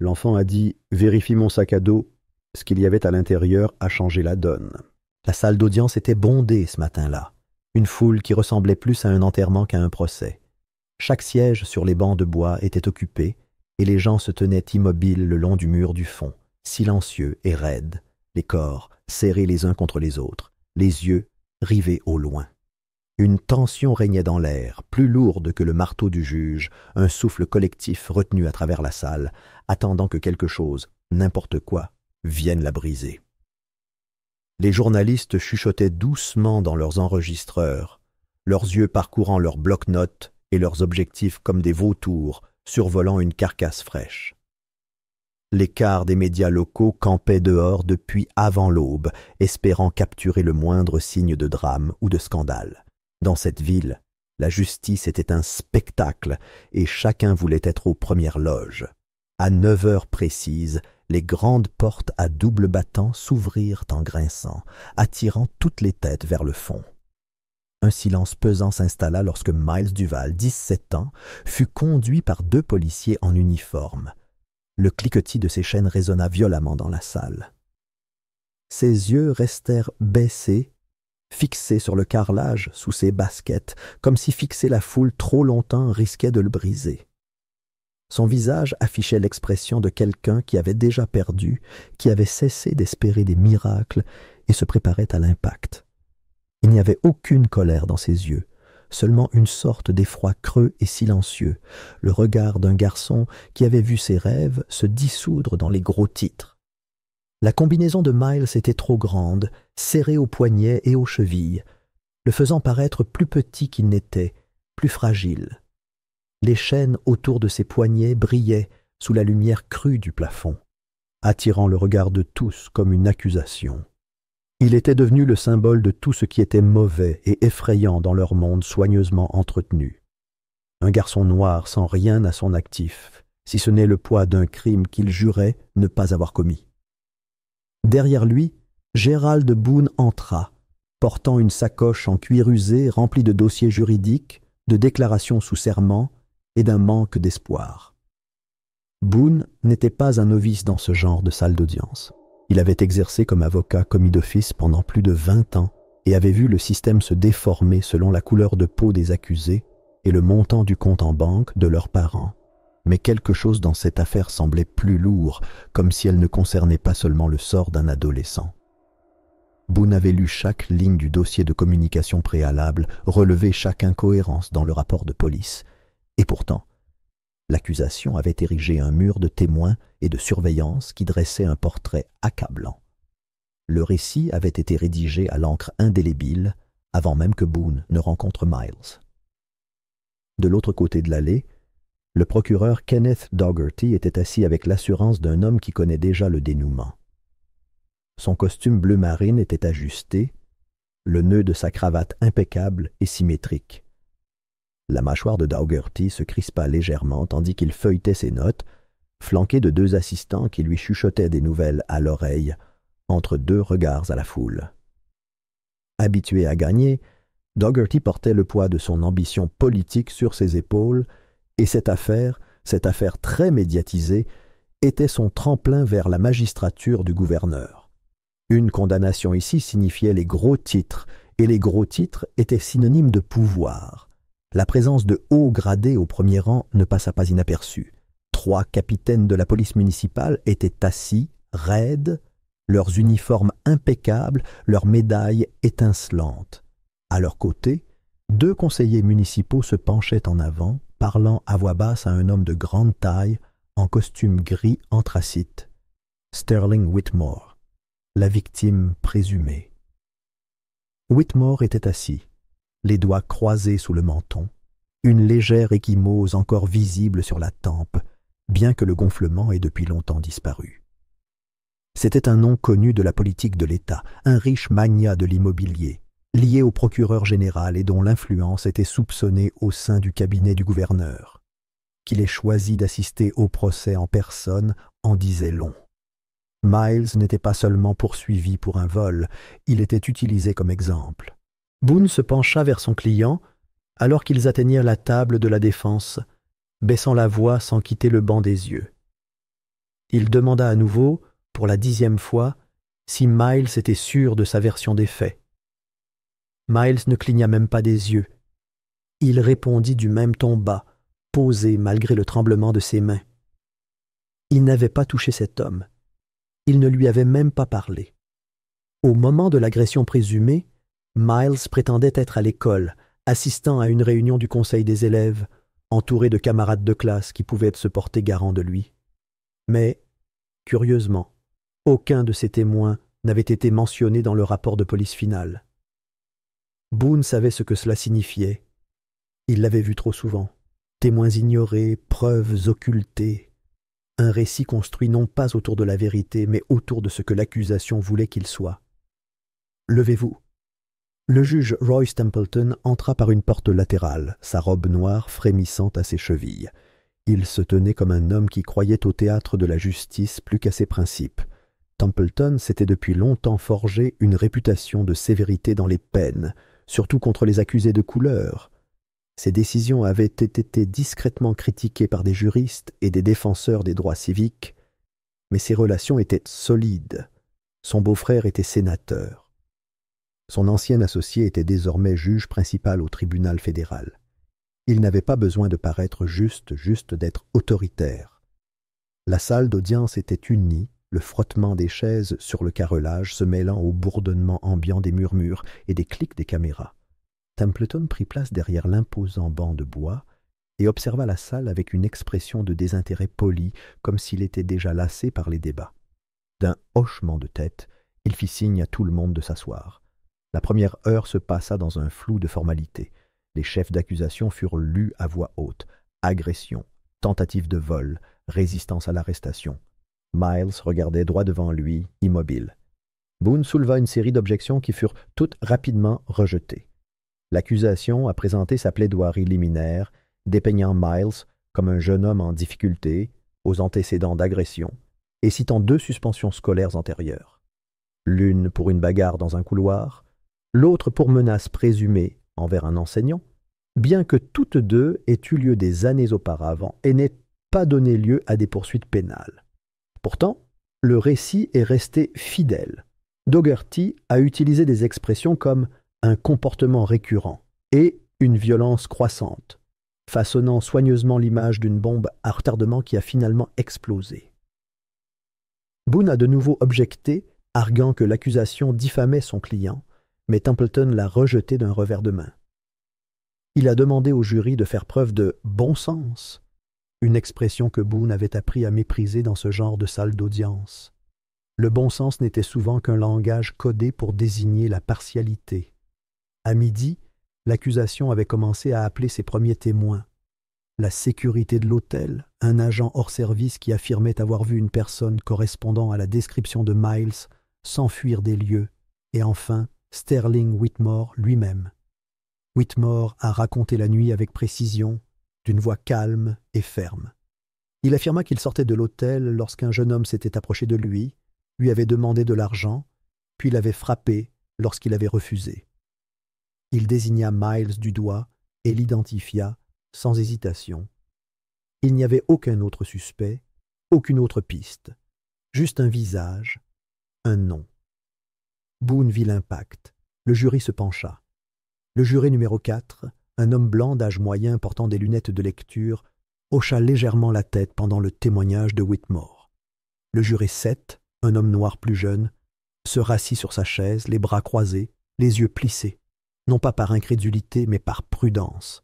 L'enfant a dit « Vérifie mon sac à dos ». Ce qu'il y avait à l'intérieur a changé la donne. La salle d'audience était bondée ce matin-là. Une foule qui ressemblait plus à un enterrement qu'à un procès. Chaque siège sur les bancs de bois était occupé et les gens se tenaient immobiles le long du mur du fond, silencieux et raides, les corps serrés les uns contre les autres, les yeux rivés au loin. Une tension régnait dans l'air, plus lourde que le marteau du juge, un souffle collectif retenu à travers la salle, attendant que quelque chose, n'importe quoi, vienne la briser. Les journalistes chuchotaient doucement dans leurs enregistreurs, leurs yeux parcourant leurs bloc-notes et leurs objectifs comme des vautours survolant une carcasse fraîche. Les quarts des médias locaux campaient dehors depuis avant l'aube, espérant capturer le moindre signe de drame ou de scandale. Dans cette ville, la justice était un spectacle et chacun voulait être aux premières loges. À 9 heures précises, les grandes portes à double battant s'ouvrirent en grinçant, attirant toutes les têtes vers le fond. Un silence pesant s'installa lorsque Miles Duval, 17 ans, fut conduit par 2 policiers en uniforme. Le cliquetis de ses chaînes résonna violemment dans la salle. Ses yeux restèrent baissés, fixés sur le carrelage sous ses baskets, comme si fixer la foule trop longtemps risquait de le briser. Son visage affichait l'expression de quelqu'un qui avait déjà perdu, qui avait cessé d'espérer des miracles et se préparait à l'impact. Il n'y avait aucune colère dans ses yeux, seulement une sorte d'effroi creux et silencieux, le regard d'un garçon qui avait vu ses rêves se dissoudre dans les gros titres. La combinaison de Miles était trop grande, serrée aux poignets et aux chevilles, le faisant paraître plus petit qu'il n'était, plus fragile. Les chaînes autour de ses poignets brillaient sous la lumière crue du plafond, attirant le regard de tous comme une accusation. Il était devenu le symbole de tout ce qui était mauvais et effrayant dans leur monde soigneusement entretenu. Un garçon noir sans rien à son actif, si ce n'est le poids d'un crime qu'il jurait ne pas avoir commis. Derrière lui, Gérald Boone entra, portant une sacoche en cuir usé remplie de dossiers juridiques, de déclarations sous serment et d'un manque d'espoir. Boone n'était pas un novice dans ce genre de salle d'audience. Il avait exercé comme avocat commis d'office pendant plus de 20 ans et avait vu le système se déformer selon la couleur de peau des accusés et le montant du compte en banque de leurs parents. Mais quelque chose dans cette affaire semblait plus lourd, comme si elle ne concernait pas seulement le sort d'un adolescent. Boone avait lu chaque ligne du dossier de communication préalable, relevé chaque incohérence dans le rapport de police. Et pourtant, l'accusation avait érigé un mur de témoins et de surveillance qui dressait un portrait accablant. Le récit avait été rédigé à l'encre indélébile avant même que Boone ne rencontre Miles. De l'autre côté de l'allée, le procureur Kenneth Dougherty était assis avec l'assurance d'un homme qui connaît déjà le dénouement. Son costume bleu marine était ajusté, le nœud de sa cravate impeccable et symétrique. La mâchoire de Dougherty se crispa légèrement tandis qu'il feuilletait ses notes, flanqué de 2 assistants qui lui chuchotaient des nouvelles à l'oreille, entre 2 regards à la foule. Habitué à gagner, Dougherty portait le poids de son ambition politique sur ses épaules, et cette affaire très médiatisée, était son tremplin vers la magistrature du gouverneur. Une condamnation ici signifiait les gros titres, et les gros titres étaient synonymes de pouvoir. La présence de hauts gradés au premier rang ne passa pas inaperçue. 3 capitaines de la police municipale étaient assis, raides, leurs uniformes impeccables, leurs médailles étincelantes. À leur côté, 2 conseillers municipaux se penchaient en avant, parlant à voix basse à un homme de grande taille, en costume gris anthracite. Sterling Whitmore, la victime présumée. Whitmore était assis, les doigts croisés sous le menton, une légère ecchymose encore visible sur la tempe, bien que le gonflement ait depuis longtemps disparu. C'était un nom connu de la politique de l'État, un riche magnat de l'immobilier, lié au procureur général et dont l'influence était soupçonnée au sein du cabinet du gouverneur. Qu'il ait choisi d'assister au procès en personne en disait long. Miles n'était pas seulement poursuivi pour un vol, il était utilisé comme exemple. Boone se pencha vers son client alors qu'ils atteignirent la table de la défense, baissant la voix sans quitter le banc des yeux. Il demanda à nouveau, pour la 10e fois, si Miles était sûr de sa version des faits. Miles ne cligna même pas des yeux. Il répondit du même ton bas, posé malgré le tremblement de ses mains. Il n'avait pas touché cet homme. Il ne lui avait même pas parlé. Au moment de l'agression présumée, Miles prétendait être à l'école, assistant à une réunion du conseil des élèves, entouré de camarades de classe qui pouvaient se porter garant de lui. Mais, curieusement, aucun de ces témoins n'avait été mentionné dans le rapport de police final. Boone savait ce que cela signifiait. Il l'avait vu trop souvent. Témoins ignorés, preuves occultées. Un récit construit non pas autour de la vérité, mais autour de ce que l'accusation voulait qu'il soit. « Levez-vous ». Le juge Royce Templeton entra par une porte latérale, sa robe noire frémissante à ses chevilles. Il se tenait comme un homme qui croyait au théâtre de la justice plus qu'à ses principes. Templeton s'était depuis longtemps forgé une réputation de sévérité dans les peines, surtout contre les accusés de couleur. Ses décisions avaient été discrètement critiquées par des juristes et des défenseurs des droits civiques, mais ses relations étaient solides. Son beau-frère était sénateur. Son ancien associé était désormais juge principal au tribunal fédéral. Il n'avait pas besoin de paraître juste d'être autoritaire. La salle d'audience était unie, le frottement des chaises sur le carrelage se mêlant au bourdonnement ambiant des murmures et des clics des caméras. Templeton prit place derrière l'imposant banc de bois et observa la salle avec une expression de désintérêt poli, comme s'il était déjà lassé par les débats. D'un hochement de tête, il fit signe à tout le monde de s'asseoir. La première heure se passa dans un flou de formalités. Les chefs d'accusation furent lus à voix haute. Agression, tentative de vol, résistance à l'arrestation. Miles regardait droit devant lui, immobile. Boone souleva une série d'objections qui furent toutes rapidement rejetées. L'accusation a présenté sa plaidoirie liminaire, dépeignant Miles comme un jeune homme en difficulté, aux antécédents d'agression, et citant 2 suspensions scolaires antérieures. L'une pour une bagarre dans un couloir, l'autre pour menace présumée envers un enseignant, bien que toutes 2 aient eu lieu des années auparavant et n'aient pas donné lieu à des poursuites pénales. Pourtant, le récit est resté fidèle. Dougherty a utilisé des expressions comme un comportement récurrent et une violence croissante, façonnant soigneusement l'image d'une bombe à retardement qui a finalement explosé. Boone a de nouveau objecté, arguant que l'accusation diffamait son client, mais Templeton l'a rejeté d'un revers de main. Il a demandé au jury de faire preuve de bon sens, une expression que Boone avait appris à mépriser dans ce genre de salle d'audience. Le bon sens n'était souvent qu'un langage codé pour désigner la partialité. À midi, l'accusation avait commencé à appeler ses premiers témoins. La sécurité de l'hôtel, un agent hors service qui affirmait avoir vu une personne correspondant à la description de Miles s'enfuir des lieux, et enfin Sterling Whitmore lui-même. Whitmore a raconté la nuit avec précision, d'une voix calme et ferme. Il affirma qu'il sortait de l'hôtel lorsqu'un jeune homme s'était approché de lui avait demandé de l'argent, puis l'avait frappé lorsqu'il avait refusé. Il désigna Miles du doigt et l'identifia sans hésitation. Il n'y avait aucun autre suspect, aucune autre piste, juste un visage, un nom. Boone vit l'impact. Le jury se pencha. Le juré numéro 4, un homme blanc d'âge moyen portant des lunettes de lecture, hocha légèrement la tête pendant le témoignage de Whitmore. Le juré 7, un homme noir plus jeune, se rassit sur sa chaise, les bras croisés, les yeux plissés, non pas par incrédulité, mais par prudence.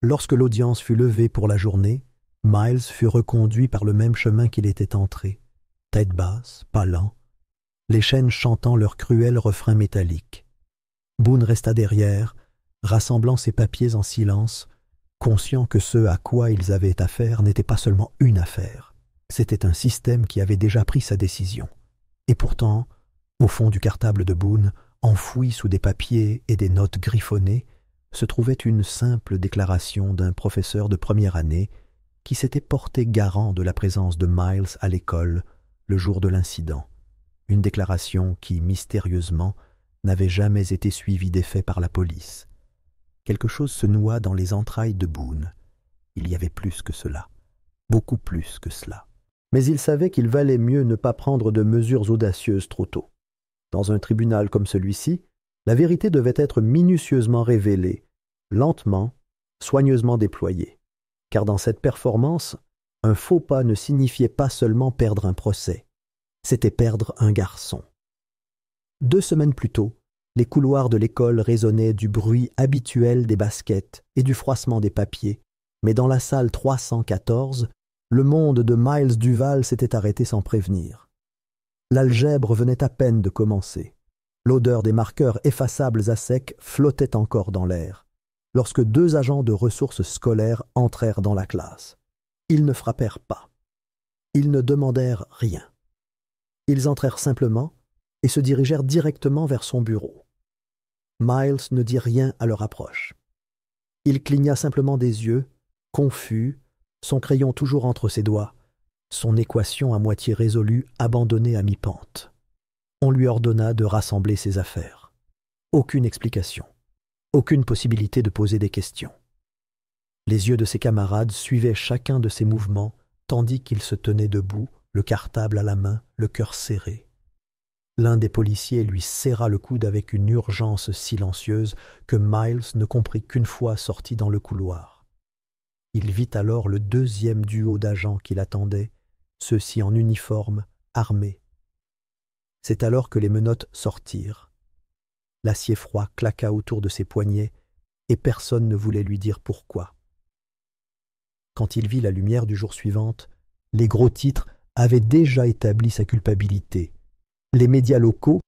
Lorsque l'audience fut levée pour la journée, Miles fut reconduit par le même chemin qu'il était entré, tête basse, pas lent, les chaînes chantant leur cruel refrain métallique. Boone resta derrière, rassemblant ses papiers en silence, conscient que ce à quoi ils avaient affaire n'était pas seulement une affaire. C'était un système qui avait déjà pris sa décision. Et pourtant, au fond du cartable de Boone, enfoui sous des papiers et des notes griffonnées, se trouvait une simple déclaration d'un professeur de première année qui s'était porté garant de la présence de Miles à l'école le jour de l'incident. Une déclaration qui, mystérieusement, n'avait jamais été suivie d'effet par la police. Quelque chose se noua dans les entrailles de Boone. Il y avait plus que cela, beaucoup plus que cela. Mais il savait qu'il valait mieux ne pas prendre de mesures audacieuses trop tôt. Dans un tribunal comme celui-ci, la vérité devait être minutieusement révélée, lentement, soigneusement déployée. Car dans cette performance, un faux pas ne signifiait pas seulement perdre un procès, c'était perdre un garçon. 2 semaines plus tôt, les couloirs de l'école résonnaient du bruit habituel des baskets et du froissement des papiers, mais dans la salle 314, le monde de Miles Duval s'était arrêté sans prévenir. L'algèbre venait à peine de commencer. L'odeur des marqueurs effaçables à sec flottait encore dans l'air, lorsque 2 agents de ressources scolaires entrèrent dans la classe. Ils ne frappèrent pas. Ils ne demandèrent rien. Ils entrèrent simplement et se dirigèrent directement vers son bureau. Miles ne dit rien à leur approche. Il cligna simplement des yeux, confus, son crayon toujours entre ses doigts, son équation à moitié résolue abandonnée à mi-pente. On lui ordonna de rassembler ses affaires. Aucune explication, aucune possibilité de poser des questions. Les yeux de ses camarades suivaient chacun de ses mouvements, tandis qu'il se tenait debout, le cartable à la main, le cœur serré. L'un des policiers lui serra le coude avec une urgence silencieuse que Miles ne comprit qu'une fois sorti dans le couloir. Il vit alors le 2e duo d'agents qui l'attendaient, ceux-ci en uniforme, armés. C'est alors que les menottes sortirent. L'acier froid claqua autour de ses poignets et personne ne voulait lui dire pourquoi. Quand il vit la lumière du jour suivant, les gros titres avaient déjà établi sa culpabilité. Les médias locaux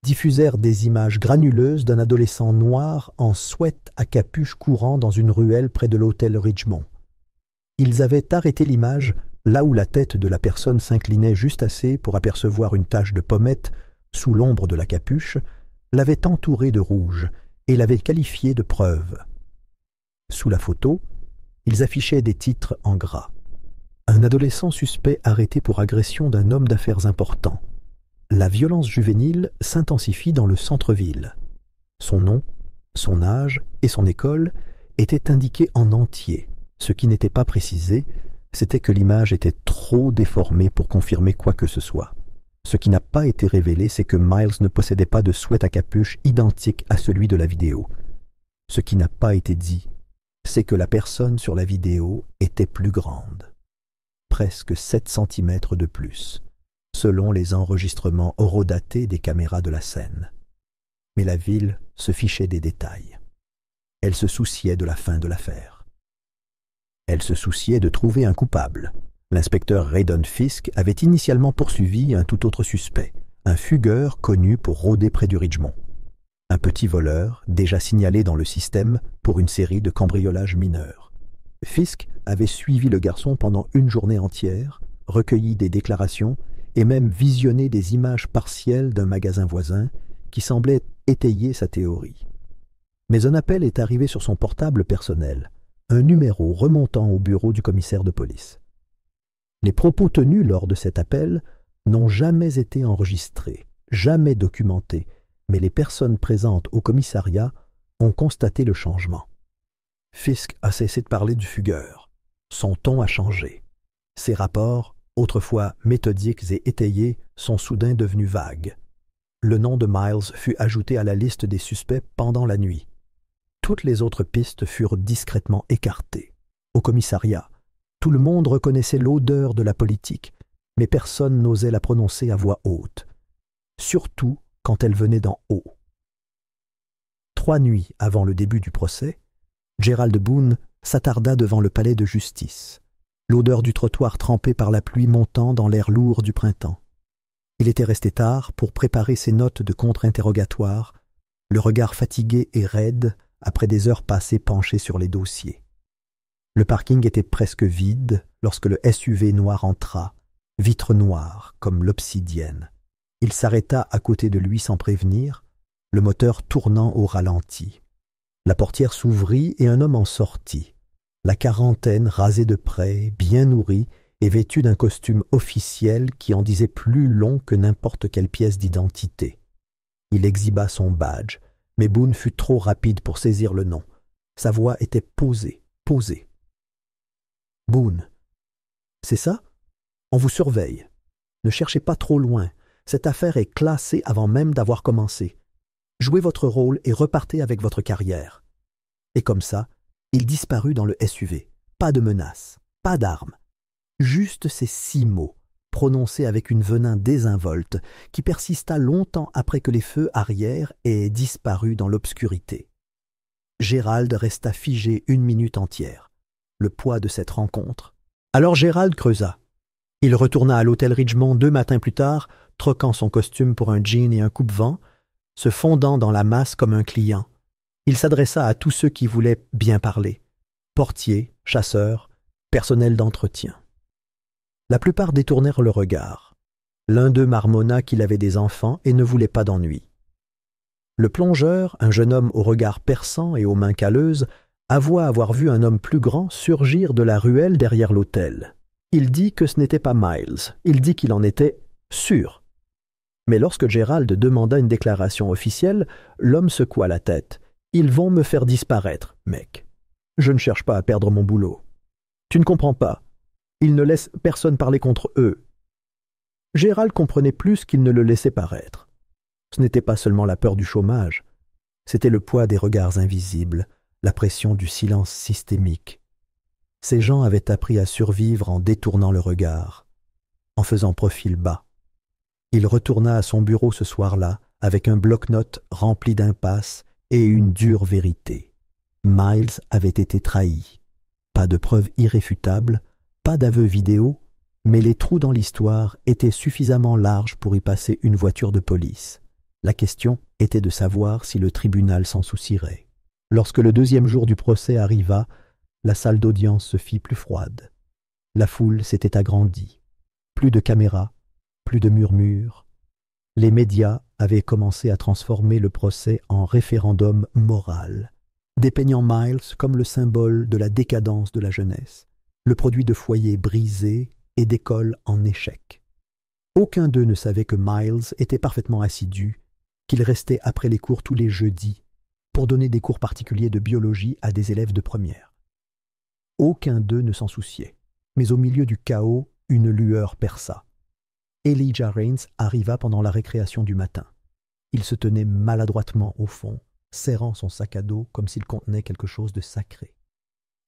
diffusèrent des images granuleuses d'un adolescent noir en sweat à capuche courant dans une ruelle près de l'hôtel Richmond. Ils avaient arrêté l'image là où la tête de la personne s'inclinait juste assez pour apercevoir une tache de pommette sous l'ombre de la capuche, l'avaient entourée de rouge et l'avaient qualifiée de preuve. Sous la photo, ils affichaient des titres en gras. Un adolescent suspect arrêté pour agression d'un homme d'affaires important. La violence juvénile s'intensifie dans le centre-ville. Son nom, son âge et son école étaient indiqués en entier. Ce qui n'était pas précisé, c'était que l'image était trop déformée pour confirmer quoi que ce soit. Ce qui n'a pas été révélé, c'est que Miles ne possédait pas de sweat à capuche identique à celui de la vidéo. Ce qui n'a pas été dit, c'est que la personne sur la vidéo était plus grande. Presque 7 cm de plus, selon les enregistrements horodatés des caméras de la scène. Mais la ville se fichait des détails. Elle se souciait de la fin de l'affaire. Elle se souciait de trouver un coupable. L'inspecteur Raydon Fisk avait initialement poursuivi un tout autre suspect, un fugueur connu pour rôder près du Richmond. Un petit voleur, déjà signalé dans le système pour une série de cambriolages mineurs. Fisk avait suivi le garçon pendant une journée entière, recueilli des déclarations et même visionné des images partielles d'un magasin voisin qui semblait étayer sa théorie. Mais un appel est arrivé sur son portable personnel, un numéro remontant au bureau du commissaire de police. Les propos tenus lors de cet appel n'ont jamais été enregistrés, jamais documentés, mais les personnes présentes au commissariat ont constaté le changement. Fisk a cessé de parler du fugueur. Son ton a changé. Ses rapports, autrefois méthodiques et étayés, sont soudain devenus vagues. Le nom de Miles fut ajouté à la liste des suspects pendant la nuit. Toutes les autres pistes furent discrètement écartées. Au commissariat, tout le monde reconnaissait l'odeur de la politique, mais personne n'osait la prononcer à voix haute, surtout quand elle venait d'en haut. 3 nuits avant le début du procès, Gerald Boone s'attarda devant le palais de justice, l'odeur du trottoir trempé par la pluie montant dans l'air lourd du printemps. Il était resté tard pour préparer ses notes de contre-interrogatoire, le regard fatigué et raide après des heures passées penché sur les dossiers. Le parking était presque vide lorsque le SUV noir entra, vitre noire comme l'obsidienne. Il s'arrêta à côté de lui sans prévenir, le moteur tournant au ralenti. La portière s'ouvrit et un homme en sortit. La quarantaine, rasé de près, bien nourri et vêtu d'un costume officiel qui en disait plus long que n'importe quelle pièce d'identité. Il exhiba son badge, mais Boone fut trop rapide pour saisir le nom. Sa voix était posée. « Boone. C'est ça? On vous surveille. Ne cherchez pas trop loin. Cette affaire est classée avant même d'avoir commencé. Jouez votre rôle et repartez avec votre carrière. » Et comme ça, il disparut dans le SUV. Pas de menace, pas d'armes. Juste ces 6 mots, prononcés avec une venin désinvolte, qui persista longtemps après que les feux arrière aient disparu dans l'obscurité. Gérald resta figé 1 minute entière. Le poids de cette rencontre. Alors Gérald creusa. Il retourna à l'hôtel Ridgemont 2 matins plus tard, troquant son costume pour un jean et un coupe-vent, se fondant dans la masse comme un client. Il s'adressa à tous ceux qui voulaient bien parler. Portiers, chasseurs, personnel d'entretien. La plupart détournèrent le regard. L'un d'eux marmonna qu'il avait des enfants et ne voulait pas d'ennui. Le plongeur, un jeune homme au regard perçant et aux mains calleuses, avoua avoir vu un homme plus grand surgir de la ruelle derrière l'hôtel. Il dit que ce n'était pas Miles. Il dit qu'il en était sûr. Mais lorsque Gérald demanda une déclaration officielle, l'homme secoua la tête. « Ils vont me faire disparaître, mec. Je ne cherche pas à perdre mon boulot. Tu ne comprends pas. Ils ne laissent personne parler contre eux. » Gérald comprenait plus qu'il ne le laissait paraître. Ce n'était pas seulement la peur du chômage. C'était le poids des regards invisibles, la pression du silence systémique. Ces gens avaient appris à survivre en détournant le regard, en faisant profil bas. Il retourna à son bureau ce soir-là avec un bloc-notes rempli d'impasses et une dure vérité. Miles avait été trahi. Pas de preuves irréfutables, pas d'aveu vidéo, mais les trous dans l'histoire étaient suffisamment larges pour y passer une voiture de police. La question était de savoir si le tribunal s'en soucierait. Lorsque le 2e jour du procès arriva, la salle d'audience se fit plus froide. La foule s'était agrandie. Plus de caméras, plus de murmures. Les médias avaient commencé à transformer le procès en référendum moral, dépeignant Miles comme le symbole de la décadence de la jeunesse, le produit de foyers brisés et d'écoles en échec. Aucun d'eux ne savait que Miles était parfaitement assidu, qu'il restait après les cours tous les jeudis pour donner des cours particuliers de biologie à des élèves de première. Aucun d'eux ne s'en souciait, mais au milieu du chaos, une lueur perça. Elijah Raines arriva pendant la récréation du matin. Il se tenait maladroitement au fond, serrant son sac à dos comme s'il contenait quelque chose de sacré.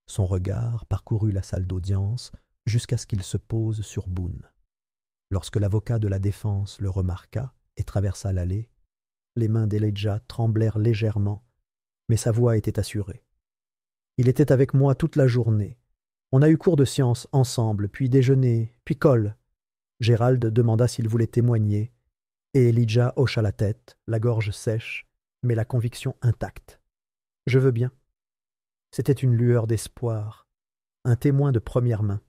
Son regard parcourut la salle d'audience jusqu'à ce qu'il se pose sur Boone. Lorsque l'avocat de la défense le remarqua et traversa l'allée, les mains d'Elijah tremblèrent légèrement, mais sa voix était assurée. « Il était avec moi toute la journée. On a eu cours de sciences ensemble, puis déjeuner, puis colle. » Gérald demanda s'il voulait témoigner, et Elijah hocha la tête, la gorge sèche, mais la conviction intacte. « Je veux bien. » C'était une lueur d'espoir, un témoin de première main,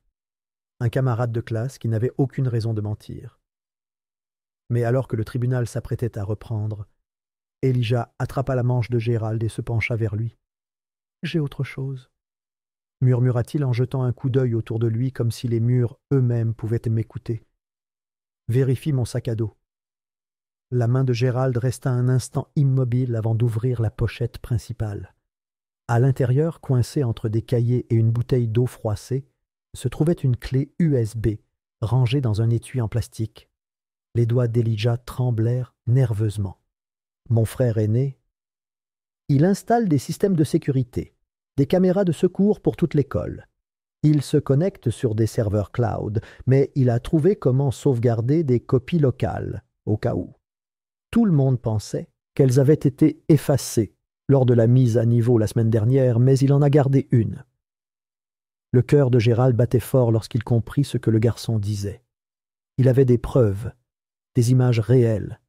un camarade de classe qui n'avait aucune raison de mentir. Mais alors que le tribunal s'apprêtait à reprendre, Elijah attrapa la manche de Gérald et se pencha vers lui. « J'ai autre chose, » murmura-t-il en jetant un coup d'œil autour de lui comme si les murs eux-mêmes pouvaient m'écouter. « Vérifie mon sac à dos. » La main de Gérald resta un instant immobile avant d'ouvrir la pochette principale. À l'intérieur, coincée entre des cahiers et une bouteille d'eau froissée, se trouvait une clé USB rangée dans un étui en plastique. Les doigts d'Elijah tremblèrent nerveusement. Mon frère aîné, il installe des systèmes de sécurité, des caméras de secours pour toute l'école. Il se connecte sur des serveurs cloud, mais il a trouvé comment sauvegarder des copies locales, au cas où. Tout le monde pensait qu'elles avaient été effacées lors de la mise à niveau la semaine dernière, mais il en a gardé une. Le cœur de Gérald battait fort lorsqu'il comprit ce que le garçon disait. Il avait des preuves, des images réelles,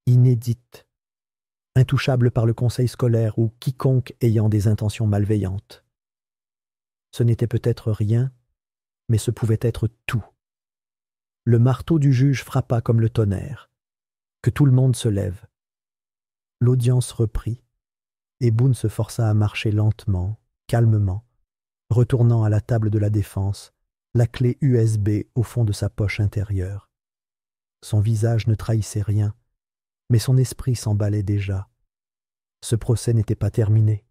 inédites, intouchables par le conseil scolaire ou quiconque ayant des intentions malveillantes. Ce n'était peut-être rien, mais ce pouvait être tout. Le marteau du juge frappa comme le tonnerre. Que tout le monde se lève. L'audience reprit, et Boone se força à marcher lentement, calmement, retournant à la table de la défense, la clé USB au fond de sa poche intérieure. Son visage ne trahissait rien, mais son esprit s'emballait déjà. Ce procès n'était pas terminé.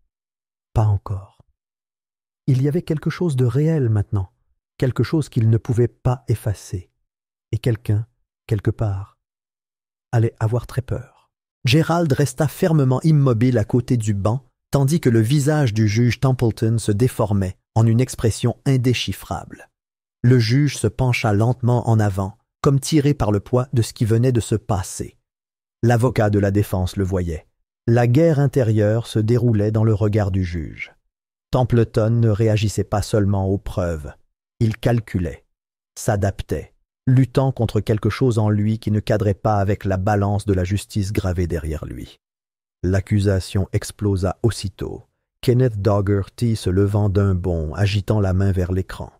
Pas encore. Il y avait quelque chose de réel maintenant, quelque chose qu'il ne pouvait pas effacer, et quelqu'un, quelque part, allait avoir très peur. Gerald resta fermement immobile à côté du banc, tandis que le visage du juge Templeton se déformait en une expression indéchiffrable. Le juge se pencha lentement en avant, comme tiré par le poids de ce qui venait de se passer. L'avocat de la défense le voyait. La guerre intérieure se déroulait dans le regard du juge. Templeton ne réagissait pas seulement aux preuves. Il calculait, s'adaptait, luttant contre quelque chose en lui qui ne cadrait pas avec la balance de la justice gravée derrière lui. L'accusation explosa aussitôt, Kenneth Dougherty se levant d'un bond, agitant la main vers l'écran.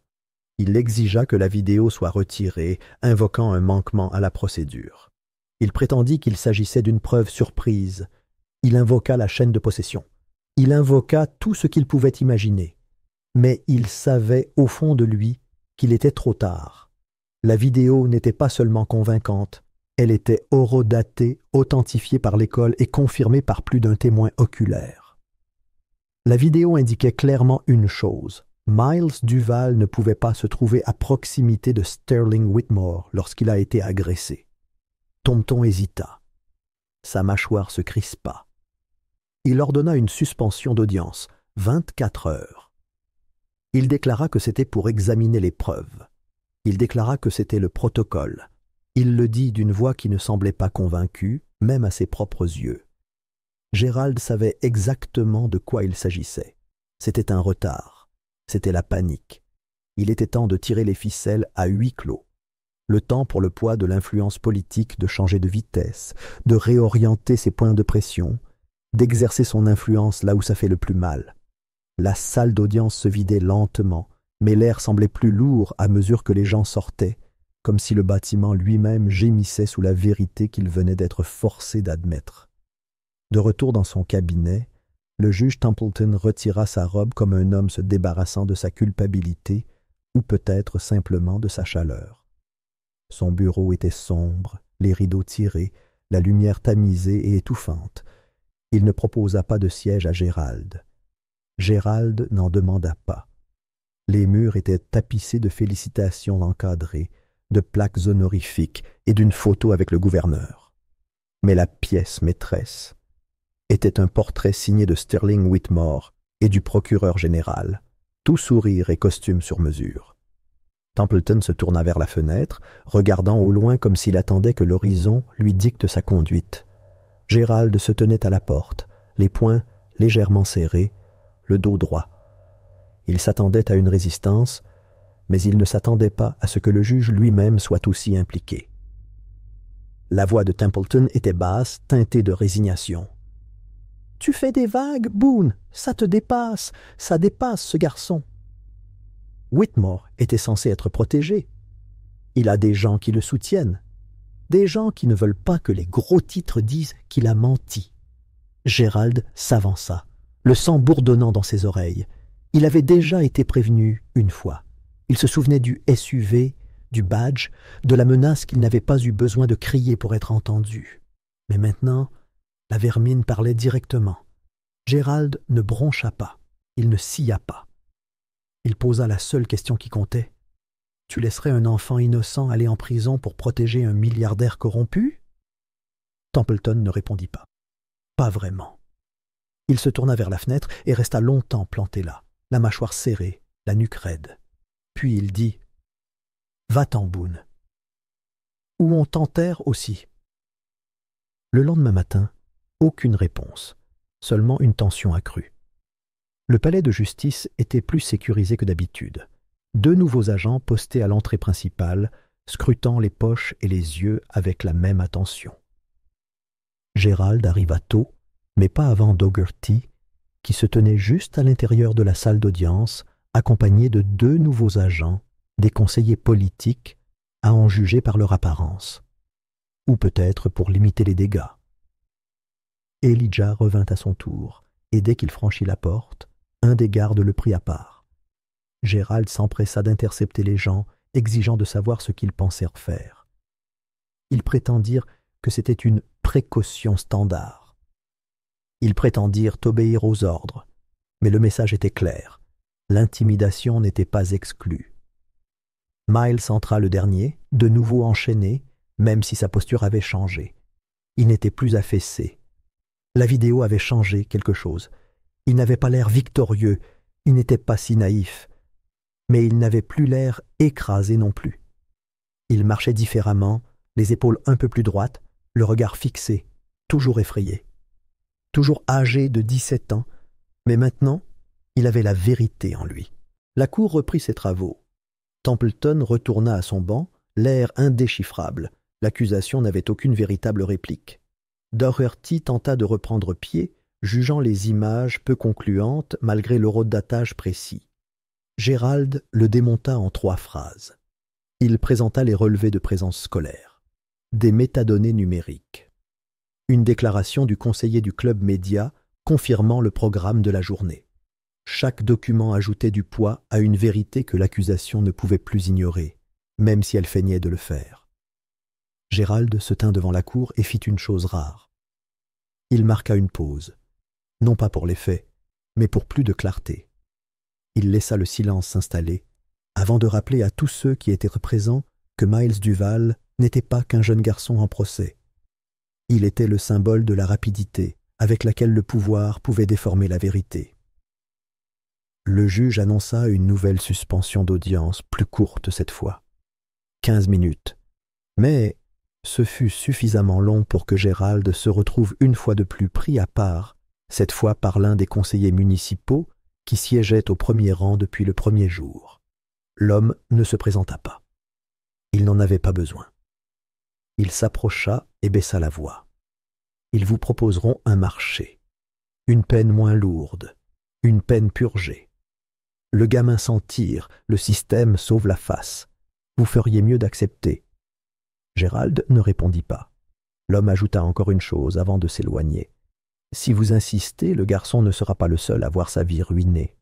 Il exigea que la vidéo soit retirée, invoquant un manquement à la procédure. Il prétendit qu'il s'agissait d'une preuve surprise. Il invoqua la chaîne de possession. Il invoqua tout ce qu'il pouvait imaginer. Mais il savait au fond de lui qu'il était trop tard. La vidéo n'était pas seulement convaincante, elle était horodatée, authentifiée par l'école et confirmée par plus d'un témoin oculaire. La vidéo indiquait clairement une chose. Miles Duval ne pouvait pas se trouver à proximité de Sterling Whitmore lorsqu'il a été agressé. Thomson hésita. Sa mâchoire se crispa. Il ordonna une suspension d'audience, 24 heures. Il déclara que c'était pour examiner les preuves. Il déclara que c'était le protocole. Il le dit d'une voix qui ne semblait pas convaincue, même à ses propres yeux. Gerald savait exactement de quoi il s'agissait. C'était un retard. C'était la panique. Il était temps de tirer les ficelles à huis clos. Le temps pour le poids de l'influence politique de changer de vitesse, de réorienter ses points de pression, d'exercer son influence là où ça fait le plus mal. La salle d'audience se vidait lentement, mais l'air semblait plus lourd à mesure que les gens sortaient, comme si le bâtiment lui-même gémissait sous la vérité qu'il venait d'être forcé d'admettre. De retour dans son cabinet, le juge Templeton retira sa robe comme un homme se débarrassant de sa culpabilité ou peut-être simplement de sa chaleur. Son bureau était sombre, les rideaux tirés, la lumière tamisée et étouffante. Il ne proposa pas de siège à Gerald. Gerald n'en demanda pas. Les murs étaient tapissés de félicitations encadrées, de plaques honorifiques et d'une photo avec le gouverneur. Mais la pièce maîtresse était un portrait signé de Sterling Whitmore et du procureur général, tout sourire et costume sur mesure. Templeton se tourna vers la fenêtre, regardant au loin comme s'il attendait que l'horizon lui dicte sa conduite. Gerald se tenait à la porte, les poings légèrement serrés, le dos droit. Il s'attendait à une résistance, mais il ne s'attendait pas à ce que le juge lui-même soit aussi impliqué. La voix de Templeton était basse, teintée de résignation. « Tu fais des vagues, Boone, ça te dépasse, ça dépasse ce garçon. » Whitmore était censé être protégé. Il a des gens qui le soutiennent, des gens qui ne veulent pas que les gros titres disent qu'il a menti. Gerald s'avança, le sang bourdonnant dans ses oreilles. Il avait déjà été prévenu une fois. Il se souvenait du SUV, du badge, de la menace qu'il n'avait pas eu besoin de crier pour être entendu. Mais maintenant, la vermine parlait directement. Gerald ne broncha pas, il ne scia pas. Il posa la seule question qui comptait. « Tu laisserais un enfant innocent aller en prison pour protéger un milliardaire corrompu ?» Templeton ne répondit pas. Pas vraiment. Il se tourna vers la fenêtre et resta longtemps planté là, la mâchoire serrée, la nuque raide. Puis il dit « Va-t'en, Boone. » Ou on t'enterre aussi. Le lendemain matin, aucune réponse, seulement une tension accrue. Le palais de justice était plus sécurisé que d'habitude. 2 nouveaux agents postés à l'entrée principale, scrutant les poches et les yeux avec la même attention. Gerald arriva tôt, mais pas avant Dougherty, qui se tenait juste à l'intérieur de la salle d'audience, accompagné de 2 nouveaux agents, des conseillers politiques, à en juger par leur apparence, ou peut-être pour limiter les dégâts. Elijah revint à son tour, et dès qu'il franchit la porte, un des gardes le prit à part. Gerald s'empressa d'intercepter les gens, exigeant de savoir ce qu'ils pensèrent faire. Ils prétendirent que c'était une précaution standard. Ils prétendirent obéir aux ordres, mais le message était clair. L'intimidation n'était pas exclue. Miles entra le dernier, de nouveau enchaîné, même si sa posture avait changé. Il n'était plus affaissé. La vidéo avait changé quelque chose. Il n'avait pas l'air victorieux, il n'était pas si naïf. Mais il n'avait plus l'air écrasé non plus. Il marchait différemment, les épaules un peu plus droites, le regard fixé, toujours effrayé. Toujours âgé de 17 ans, mais maintenant, il avait la vérité en lui. La cour reprit ses travaux. Templeton retourna à son banc, l'air indéchiffrable. L'accusation n'avait aucune véritable réplique. Dougherty tenta de reprendre pied, jugeant les images peu concluantes malgré l'horodatage précis. Gérald le démonta en 3 phrases. Il présenta les relevés de présence scolaire, des métadonnées numériques, une déclaration du conseiller du club média confirmant le programme de la journée. Chaque document ajoutait du poids à une vérité que l'accusation ne pouvait plus ignorer, même si elle feignait de le faire. Gérald se tint devant la cour et fit une chose rare. Il marqua une pause, non pas pour les faits, mais pour plus de clarté. Il laissa le silence s'installer, avant de rappeler à tous ceux qui étaient présents que Miles Duval n'était pas qu'un jeune garçon en procès. Il était le symbole de la rapidité avec laquelle le pouvoir pouvait déformer la vérité. Le juge annonça une nouvelle suspension d'audience, plus courte cette fois. 15 minutes. Mais ce fut suffisamment long pour que Gérald se retrouve une fois de plus pris à part, cette fois par l'un des conseillers municipaux qui siégeait au premier rang depuis le premier jour. L'homme ne se présenta pas. Il n'en avait pas besoin. Il s'approcha et baissa la voix. Ils vous proposeront un marché, une peine moins lourde, une peine purgée. Le gamin s'en tire, le système sauve la face. Vous feriez mieux d'accepter. Gérald ne répondit pas. L'homme ajouta encore une chose avant de s'éloigner. Si vous insistez, le garçon ne sera pas le seul à voir sa vie ruinée.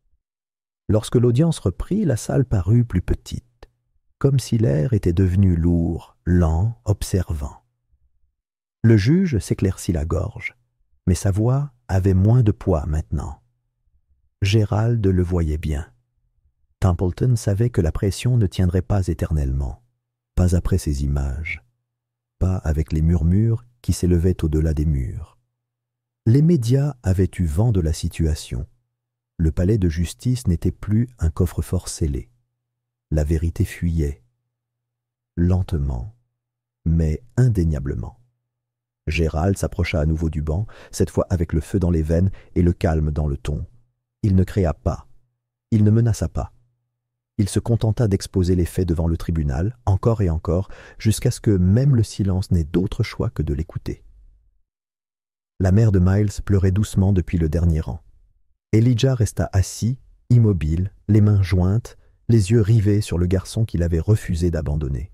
Lorsque l'audience reprit, la salle parut plus petite, comme si l'air était devenu lourd, lent, observant. Le juge s'éclaircit la gorge, mais sa voix avait moins de poids maintenant. Gérald le voyait bien. Templeton savait que la pression ne tiendrait pas éternellement, pas après ces images, pas avec les murmures qui s'élevaient au-delà des murs. Les médias avaient eu vent de la situation. Le palais de justice n'était plus un coffre-fort scellé. La vérité fuyait, lentement, mais indéniablement. Gérald s'approcha à nouveau du banc, cette fois avec le feu dans les veines et le calme dans le ton. Il ne créa pas, il ne menaça pas. Il se contenta d'exposer les faits devant le tribunal, encore et encore, jusqu'à ce que même le silence n'ait d'autre choix que de l'écouter. La mère de Miles pleurait doucement depuis le dernier rang. Elijah resta assis, immobile, les mains jointes, les yeux rivés sur le garçon qu'il avait refusé d'abandonner.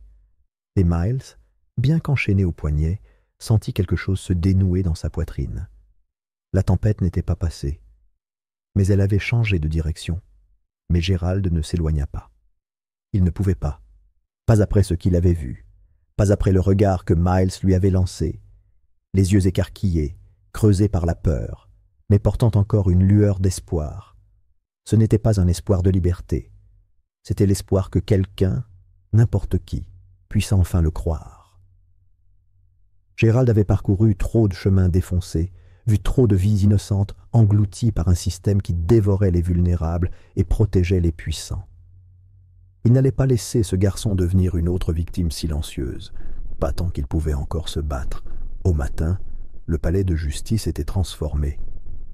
Et Miles, bien qu'enchaîné au poignet, sentit quelque chose se dénouer dans sa poitrine. La tempête n'était pas passée, mais elle avait changé de direction. Mais Gérald ne s'éloigna pas. Il ne pouvait pas après ce qu'il avait vu, pas après le regard que Miles lui avait lancé, les yeux écarquillés, creusés par la peur, mais portant encore une lueur d'espoir. Ce n'était pas un espoir de liberté, c'était l'espoir que quelqu'un, n'importe qui, puisse enfin le croire. Gérald avait parcouru trop de chemins défoncés, vu trop de vies innocentes englouties par un système qui dévorait les vulnérables et protégeait les puissants. Il n'allait pas laisser ce garçon devenir une autre victime silencieuse, pas tant qu'il pouvait encore se battre. Au matin, le palais de justice était transformé.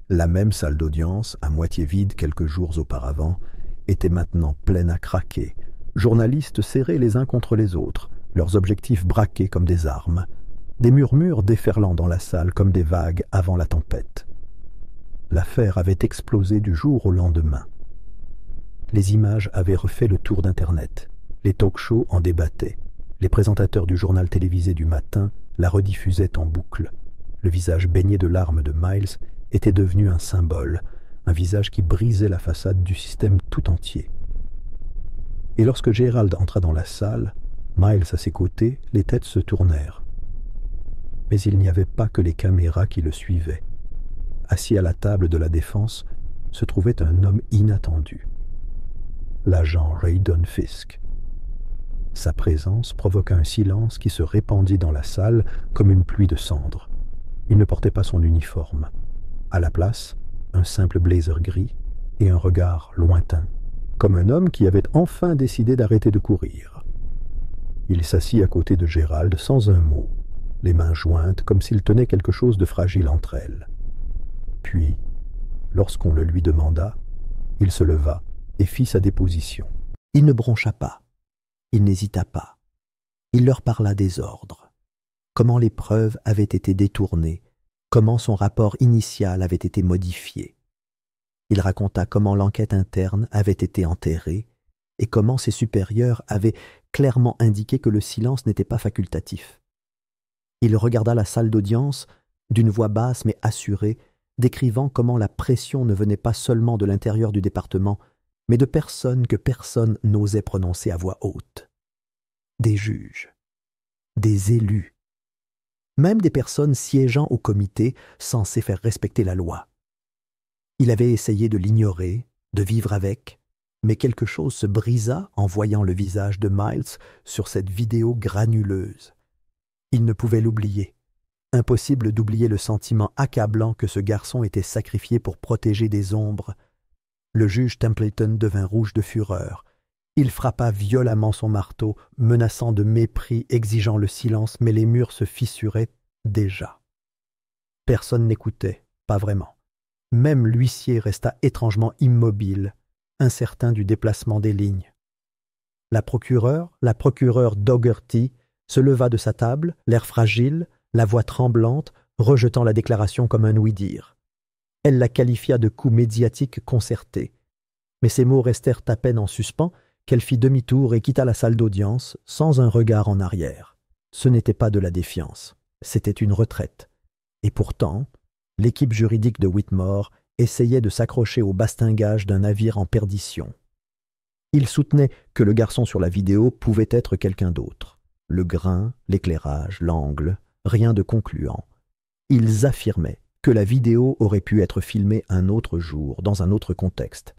La même salle d'audience, à moitié vide quelques jours auparavant, était maintenant pleine à craquer. Journalistes serrés les uns contre les autres, leurs objectifs braqués comme des armes. Des murmures déferlant dans la salle comme des vagues avant la tempête. L'affaire avait explosé du jour au lendemain. Les images avaient refait le tour d'Internet. Les talk-shows en débattaient. Les présentateurs du journal télévisé du matin la rediffusaient en boucle. Le visage baigné de larmes de Miles était devenu un symbole, un visage qui brisait la façade du système tout entier. Et lorsque Gérald entra dans la salle, Miles à ses côtés, les têtes se tournèrent. Mais il n'y avait pas que les caméras qui le suivaient. Assis à la table de la défense se trouvait un homme inattendu. L'agent Raydon Fisk. Sa présence provoqua un silence qui se répandit dans la salle comme une pluie de cendres. Il ne portait pas son uniforme. À la place, un simple blazer gris et un regard lointain, comme un homme qui avait enfin décidé d'arrêter de courir. Il s'assit à côté de Gérald sans un mot, les mains jointes comme s'il tenait quelque chose de fragile entre elles. Puis, lorsqu'on le lui demanda, il se leva et fit sa déposition. Il ne broncha pas, il n'hésita pas. Il leur parla des ordres, comment les preuves avaient été détournées, comment son rapport initial avait été modifié. Il raconta comment l'enquête interne avait été enterrée et comment ses supérieurs avaient clairement indiqué que le silence n'était pas facultatif. Il regarda la salle d'audience d'une voix basse mais assurée, décrivant comment la pression ne venait pas seulement de l'intérieur du département, mais de personnes que personne n'osait prononcer à voix haute. Des juges, des élus, même des personnes siégeant au comité censées faire respecter la loi. Il avait essayé de l'ignorer, de vivre avec, mais quelque chose se brisa en voyant le visage de Miles sur cette vidéo granuleuse. Il ne pouvait l'oublier. Impossible d'oublier le sentiment accablant que ce garçon était sacrifié pour protéger des ombres. Le juge Templeton devint rouge de fureur. Il frappa violemment son marteau, menaçant de mépris, exigeant le silence, mais les murs se fissuraient déjà. Personne n'écoutait, pas vraiment. Même l'huissier resta étrangement immobile, incertain du déplacement des lignes. La procureure Dougherty, se leva de sa table, l'air fragile, la voix tremblante, rejetant la déclaration comme un ouï-dire. Elle la qualifia de coup médiatique concerté. Mais ces mots restèrent à peine en suspens qu'elle fit demi-tour et quitta la salle d'audience sans un regard en arrière. Ce n'était pas de la défiance, c'était une retraite. Et pourtant, l'équipe juridique de Whitmore essayait de s'accrocher au bastingage d'un navire en perdition. Ils soutenaient que le garçon sur la vidéo pouvait être quelqu'un d'autre. Le grain, l'éclairage, l'angle, rien de concluant. Ils affirmaient que la vidéo aurait pu être filmée un autre jour, dans un autre contexte.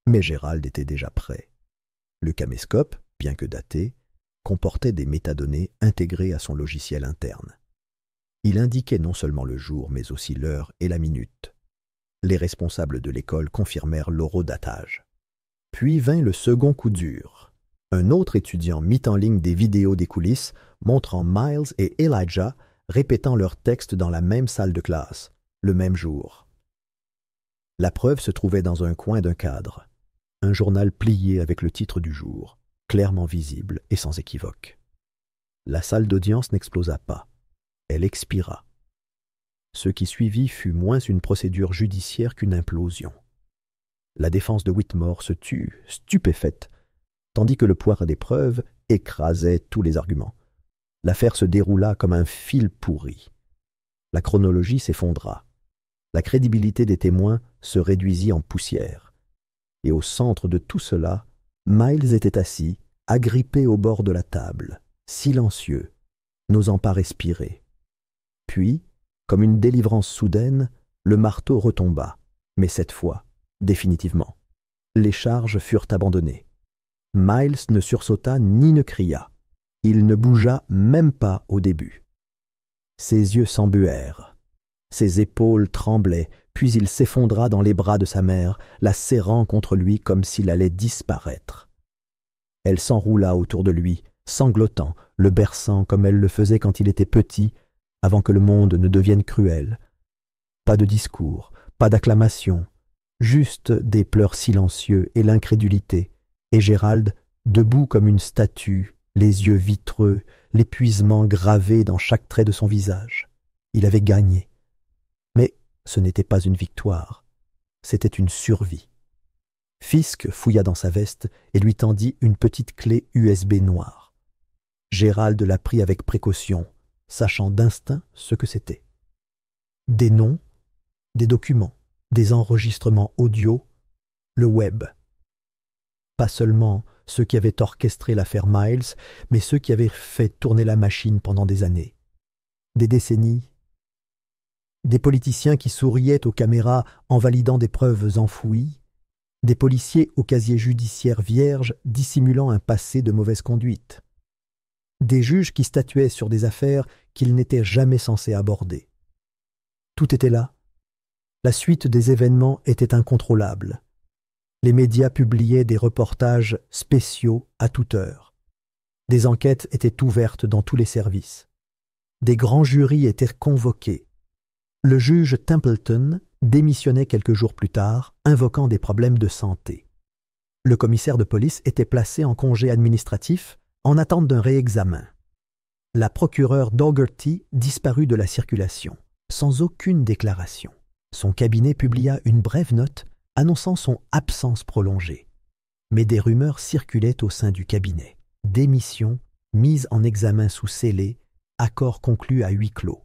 Mais Gérald était déjà prêt. Le caméscope, bien que daté, comportait des métadonnées intégrées à son logiciel interne. Il indiquait non seulement le jour, mais aussi l'heure et la minute. Les responsables de l'école confirmèrent l'horodatage. Puis vint le second coup dur. Un autre étudiant mit en ligne des vidéos des coulisses montrant Miles et Elijah répétant leurs textes dans la même salle de classe, le même jour. La preuve se trouvait dans un coin d'un cadre, un journal plié avec le titre du jour, clairement visible et sans équivoque. La salle d'audience n'explosa pas. Elle expira. Ce qui suivit fut moins une procédure judiciaire qu'une implosion. La défense de Whitmore se tut, stupéfaite, tandis que le poids des preuves écrasait tous les arguments. L'affaire se déroula comme un fil pourri. La chronologie s'effondra. La crédibilité des témoins se réduisit en poussière. Et au centre de tout cela, Miles était assis, agrippé au bord de la table, silencieux, n'osant pas respirer. Puis, comme une délivrance soudaine, le marteau retomba, mais cette fois, définitivement. Les charges furent abandonnées. Miles ne sursauta ni ne cria. Il ne bougea même pas au début. Ses yeux s'embuèrent. Ses épaules tremblaient, puis il s'effondra dans les bras de sa mère, la serrant contre lui comme s'il allait disparaître. Elle s'enroula autour de lui, sanglotant, le berçant comme elle le faisait quand il était petit, avant que le monde ne devienne cruel. Pas de discours, pas d'acclamation, juste des pleurs silencieux et l'incrédulité, et Gérald, debout comme une statue, les yeux vitreux, l'épuisement gravé dans chaque trait de son visage. Il avait gagné. Mais ce n'était pas une victoire, c'était une survie. Fisk fouilla dans sa veste et lui tendit une petite clé USB noire. Gérald la prit avec précaution, sachant d'instinct ce que c'était. Des noms, des documents, des enregistrements audio, le web. Pas seulement ceux qui avaient orchestré l'affaire Miles, mais ceux qui avaient fait tourner la machine pendant des années. Des décennies. Des politiciens qui souriaient aux caméras en validant des preuves enfouies. Des policiers au casier judiciaire vierge dissimulant un passé de mauvaise conduite. des juges qui statuaient sur des affaires qu'ils n'étaient jamais censés aborder. Tout était là. La suite des événements était incontrôlable. Les médias publiaient des reportages spéciaux à toute heure. Des enquêtes étaient ouvertes dans tous les services. Des grands jurys étaient convoqués. Le juge Templeton démissionnait quelques jours plus tard, invoquant des problèmes de santé. Le commissaire de police était placé en congé administratif en attente d'un réexamen. La procureure Dougherty disparut de la circulation, sans aucune déclaration. Son cabinet publia une brève note annonçant son absence prolongée. Mais des rumeurs circulaient au sein du cabinet. Démission, mise en examen sous scellé, accord conclu à huis clos.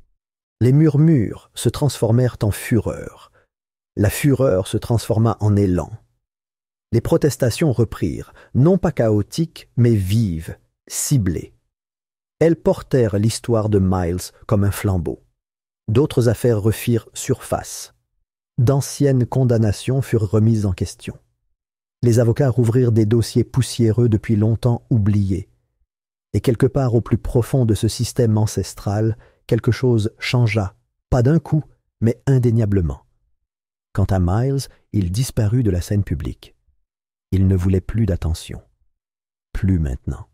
Les murmures se transformèrent en fureur. La fureur se transforma en élan. Les protestations reprirent, non pas chaotiques, mais vives, ciblées. Elles portèrent l'histoire de Miles comme un flambeau. D'autres affaires refirent surface. D'anciennes condamnations furent remises en question. Les avocats rouvrirent des dossiers poussiéreux depuis longtemps oubliés. Et quelque part au plus profond de ce système ancestral, quelque chose changea, pas d'un coup, mais indéniablement. Quant à Miles, il disparut de la scène publique. Il ne voulait plus d'attention. Plus maintenant.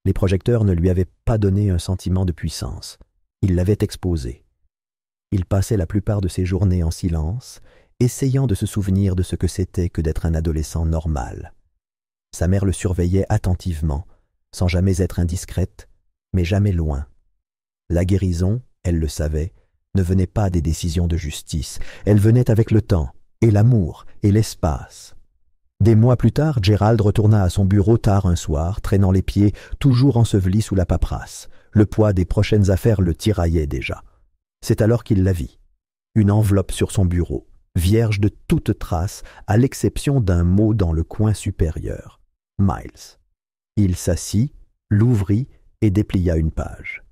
Les projecteurs ne lui avaient pas donné un sentiment de puissance. Ils l'avaient exposé. Il passait la plupart de ses journées en silence, essayant de se souvenir de ce que c'était que d'être un adolescent normal. Sa mère le surveillait attentivement, sans jamais être indiscrète, mais jamais loin. La guérison, elle le savait, ne venait pas des décisions de justice, elle venait avec le temps, et l'amour, et l'espace. Des mois plus tard, Gerald retourna à son bureau tard un soir, traînant les pieds, toujours enseveli sous la paperasse. Le poids des prochaines affaires le tiraillait déjà. C'est alors qu'il la vit. Une enveloppe sur son bureau, vierge de toute trace, à l'exception d'un mot dans le coin supérieur. Miles. Il s'assit, l'ouvrit et déplia une page.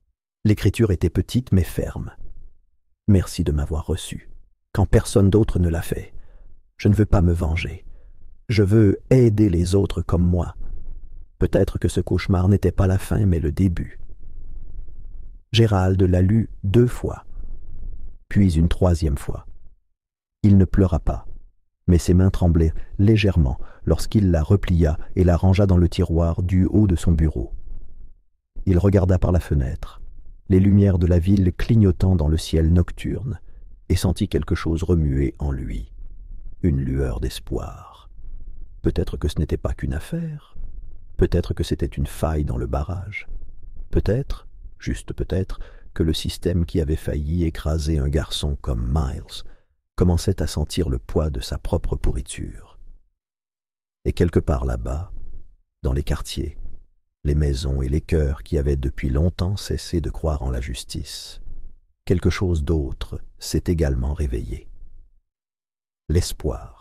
L'écriture était petite mais ferme. « Merci de m'avoir reçu, quand personne d'autre ne l'a fait. Je ne veux pas me venger. Je veux aider les autres comme moi. Peut-être que ce cauchemar n'était pas la fin, mais le début. » Gerald la lut 2 fois, puis une 3e fois. Il ne pleura pas, mais ses mains tremblaient légèrement lorsqu'il la replia et la rangea dans le tiroir du haut de son bureau. Il regarda par la fenêtre, les lumières de la ville clignotant dans le ciel nocturne, et sentit quelque chose remuer en lui, une lueur d'espoir. Peut-être que ce n'était pas qu'une affaire, peut-être que c'était une faille dans le barrage, peut-être, juste peut-être, que le système qui avait failli écraser un garçon comme Miles commençait à sentir le poids de sa propre pourriture. Et quelque part là-bas, dans les quartiers, les maisons et les cœurs qui avaient depuis longtemps cessé de croire en la justice, quelque chose d'autre s'est également réveillé. L'espoir.